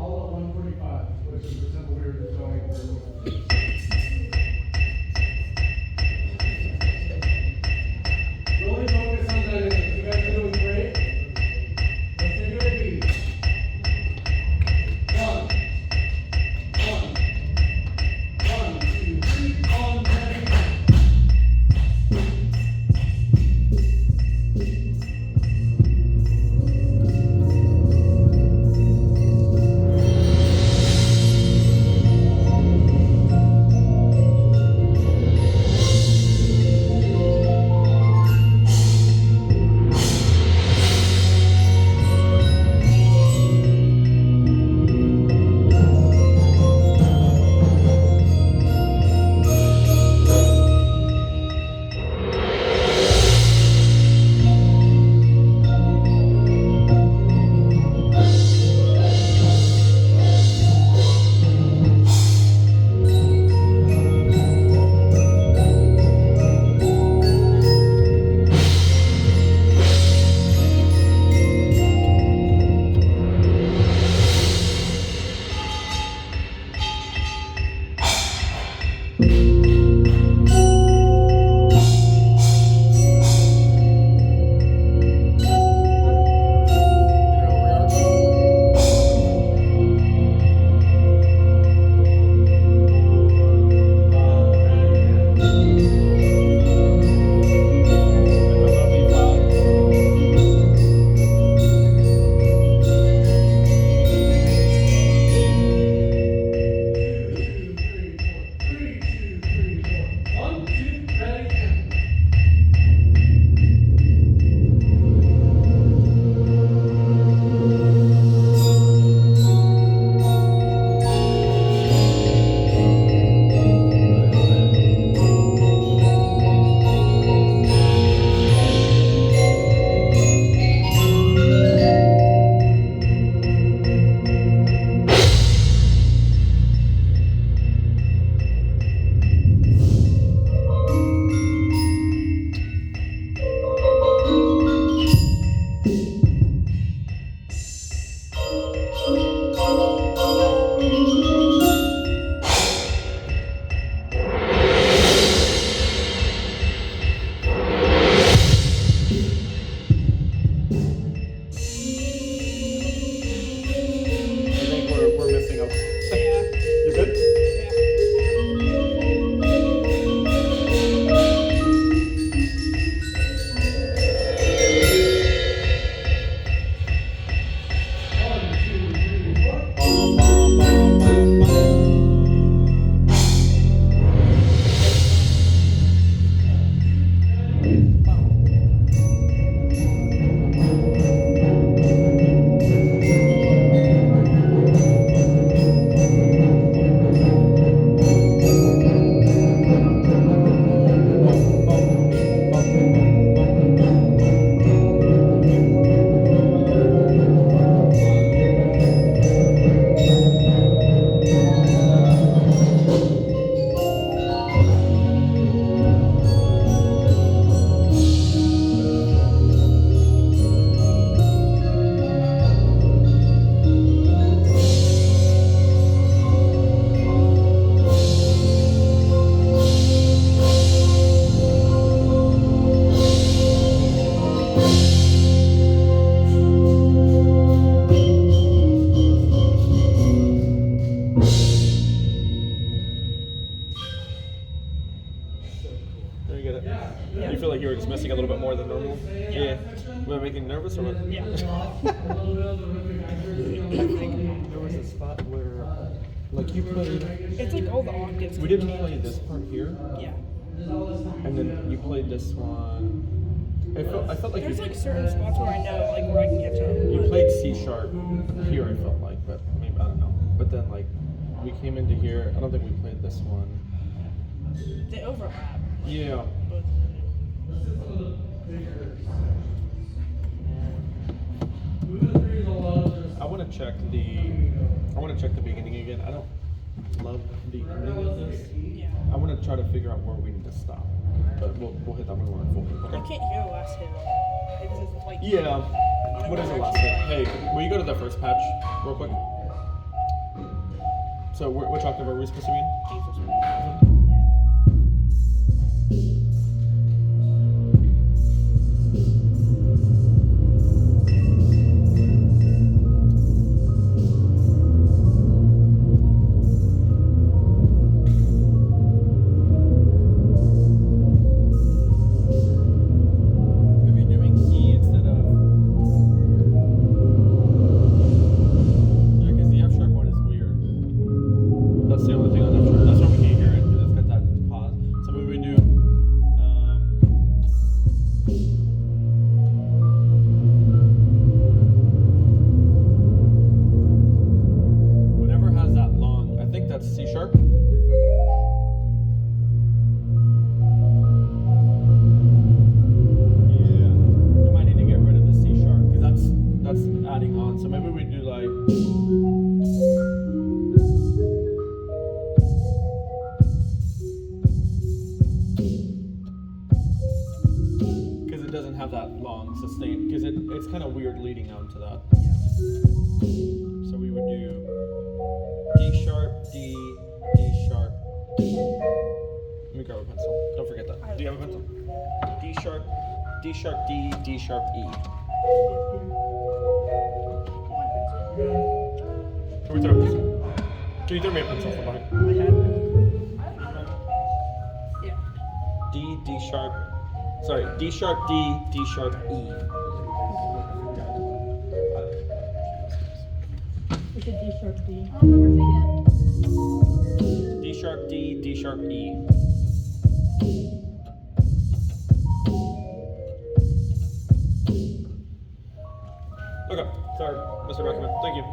all at 145, which is the symbol we were just going through. Really focus on that. You guys are doing great. Let's take it a beat. One, 2, 3, on, ready. We're missing a. Yeah. You're good? There you get it. Yeah. You feel like you were just missing a little bit more than normal? Yeah. Was it making you nervous or what? Yeah. I think there was a spot where, like, you played. It's like all the octaves. We didn't play this part here, Yeah. and then you played this one. I felt like There's you, like certain spots where I know, like where I can catch up. you played C sharp here. I felt like, but maybe I don't know. But then like we came into here. I don't think we played this one. They overlap. Yeah. But I want to check the beginning again. I don't love the ending of this. yeah. I want to try to figure out where we need to stop. But we'll hit that when we're in full. I Okay. can't hear the last hit. Because it's like Yeah. What is the last hit? Hey, will you go to the first patch real quick? So which octave are we supposed to be in? D is supposed to be. Maybe doing E instead of. Yeah, because the F sharp one is weird. That's the only thing on F sharp. That's why we can't hear it, because it's got that pause. So maybe we do. Whatever has that long, I think that's C sharp. Yeah, we might need to get rid of the C sharp because that's adding on. So maybe we do like. Because it doesn't have that long sustain. Because it's kind of weird leading on to that. So we would do D sharp, D, D sharp, D. Let me grab a pencil. Don't forget that. Do you have a pencil? D sharp, D sharp, D, D sharp, E. Can we throw a pencil? Can you throw me a pencil from behind? Yeah. D, D sharp. Sorry, D sharp, D, D sharp, E. We should D sharp D. D sharp, D, D sharp, E. Okay, sorry, Mr. Beckman. Thank you.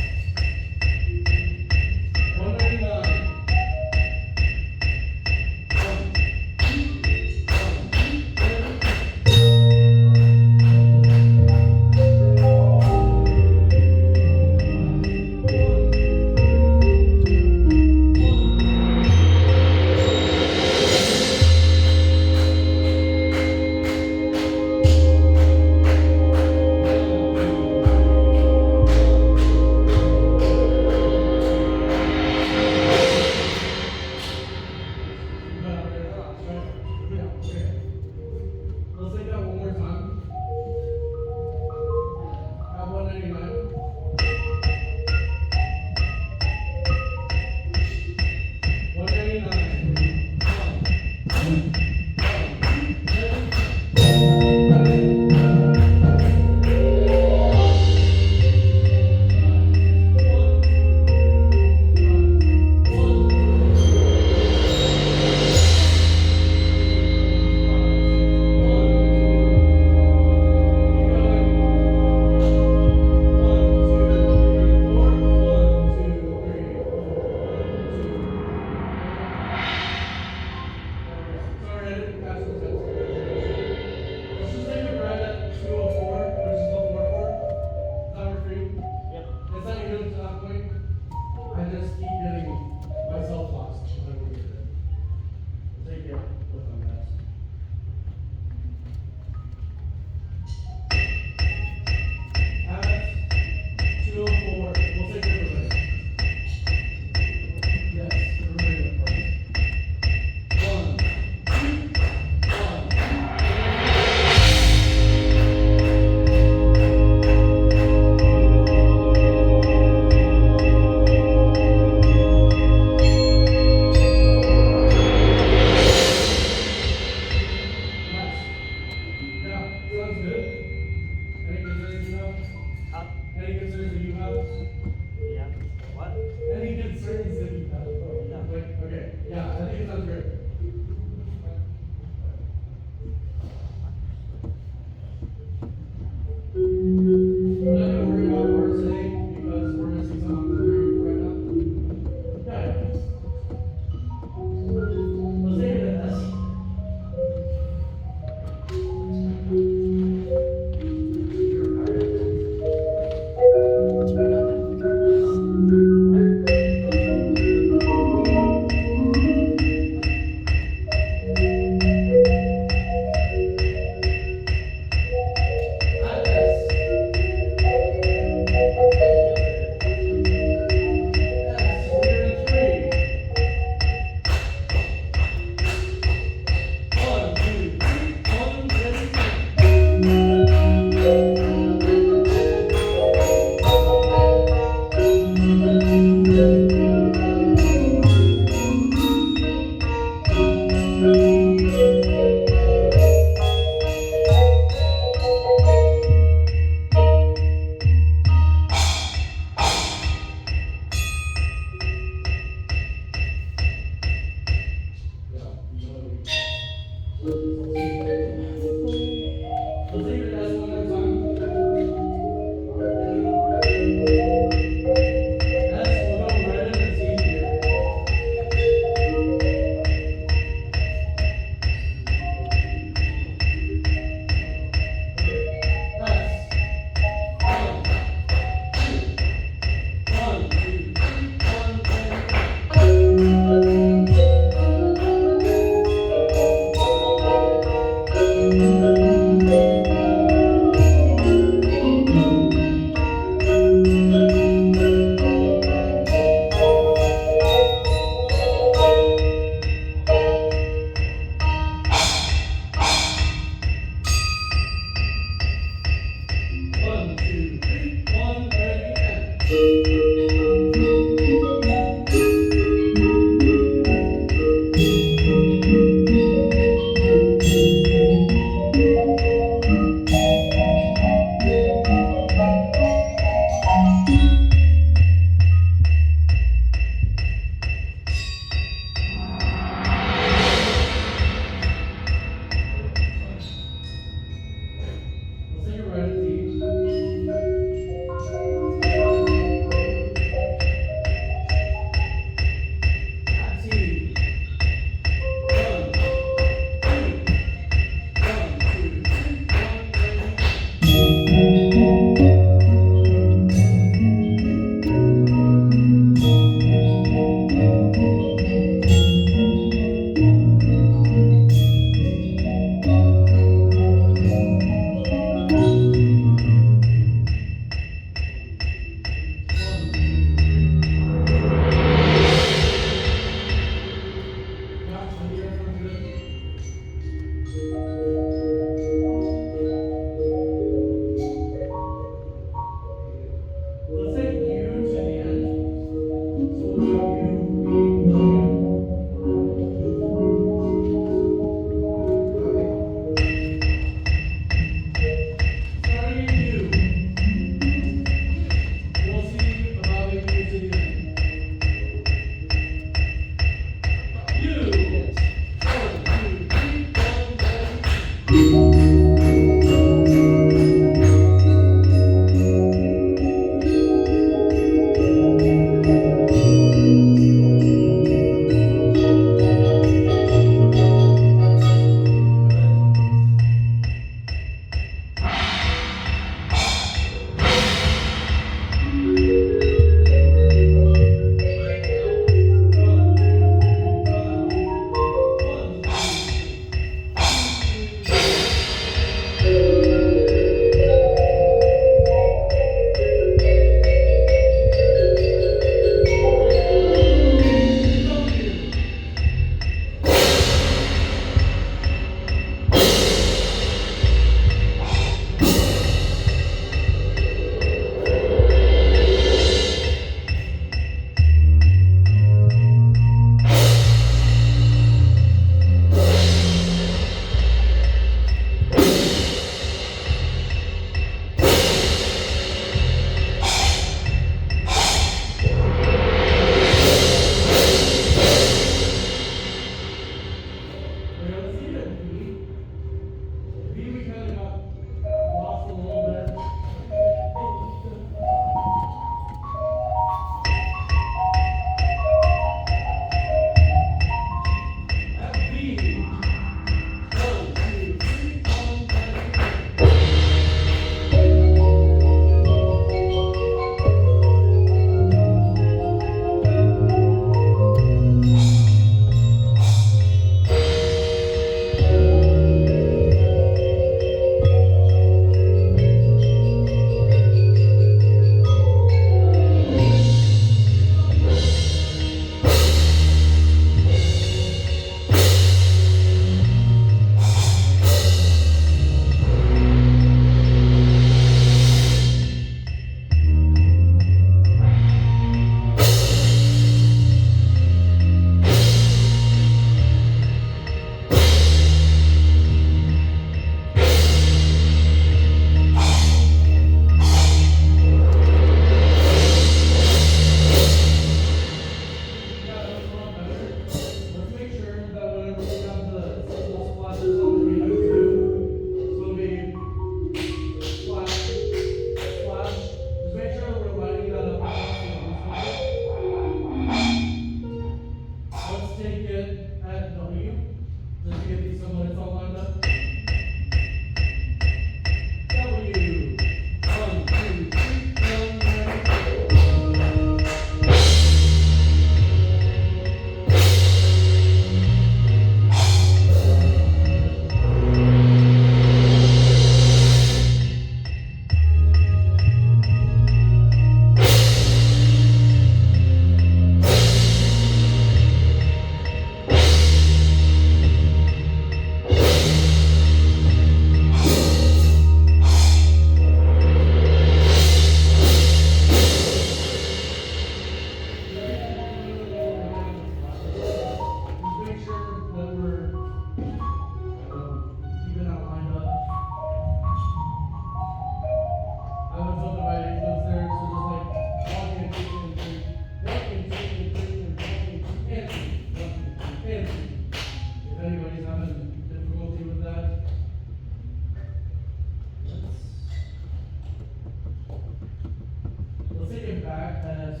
take it back as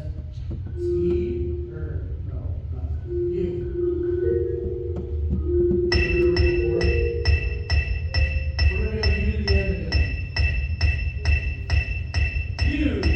E, or no, not U. We're gonna go U to the end again. U.